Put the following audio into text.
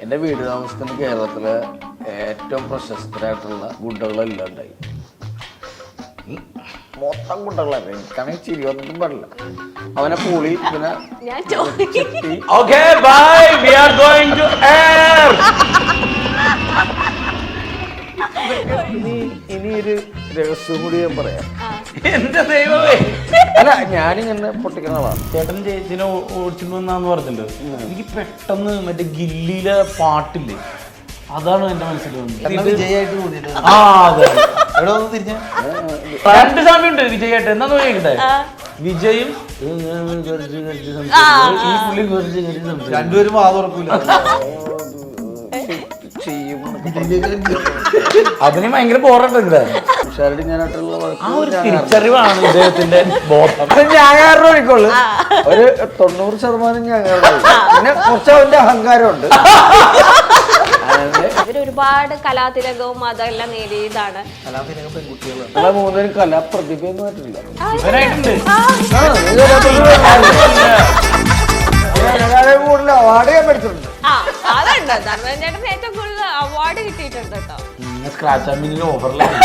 എൻ്റെ വീട് താമസത്തിന് കേരളത്തിലെ ഏറ്റവും പ്രശസ്തരായിട്ടുള്ള ഗുണ്ടകളെല്ലാം ഉണ്ടായി. മൊത്തം ഗുണ്ടകളല്ല, എനിക്കാണെങ്കിൽ ചിരി വന്നിട്ടും പാടില്ല. അവനെ പൂളി പിന്നെ ഇനി ഒരു രഹസ്യം കൂടി ഞാൻ പറയാം. എന്റെ ദൈവമേ, അല്ല ഞാനിങ്ങനെ പൊട്ടിക്കുന്ന ആളാണ്. ചേട്ടൻ ചേച്ചിനെ ഓടിച്ചിട്ട് വന്നാന്ന് പറഞ്ഞല്ലോ, എനിക്ക് പെട്ടെന്ന് മറ്റേ ഗില്ലിയിലെ പാട്ടില്ലേ, അതാണ് എന്റെ മനസ്സിൽ വന്നത്. ആ അതെ, രണ്ട് സമയമുണ്ട് വിജയായിട്ട്. എന്താന്ന് ചോദിക്കട്ടെ, വിജയും ഈ പുള്ളി രണ്ടുപേരും വാതുറക്കൂല. അതിന് ഭയങ്കര ബോറുണ്ട്. ഞാനായിട്ടുള്ള ആ ഒരു തിരിച്ചറിവാണ് ഇദ്ദേഹത്തിന്റെ ബോധം. ഞാൻ കാരണം ഒഴിക്കുള്ളൂ. ഒരു 90% ഞാൻ കാരണം. പിന്നെ കുറച്ച് അവന്റെ അഹങ്കാരമുണ്ട്. ഒരുപാട് കലാതിലകവും അതെല്ലാം നേടിയതാണ്. പെൺകുട്ടികളെ മൂന്നുപേരും കലാപ്രതിഭയൊന്നും ആയിട്ടില്ല. കൂടുതൽ അവാർഡ് ഞാൻ പഠിച്ചിട്ടുണ്ട്. അതുണ്ട്, ധർമ്മജൻ ചേട്ടന് ഏറ്റവും കൂടുതൽ അവാർഡ് കിട്ടിയിട്ടുണ്ട് കേട്ടോ. സ്ക്രാച്ച് ആൻഡ് വിന്നിന് ഓഫറിലാണ്.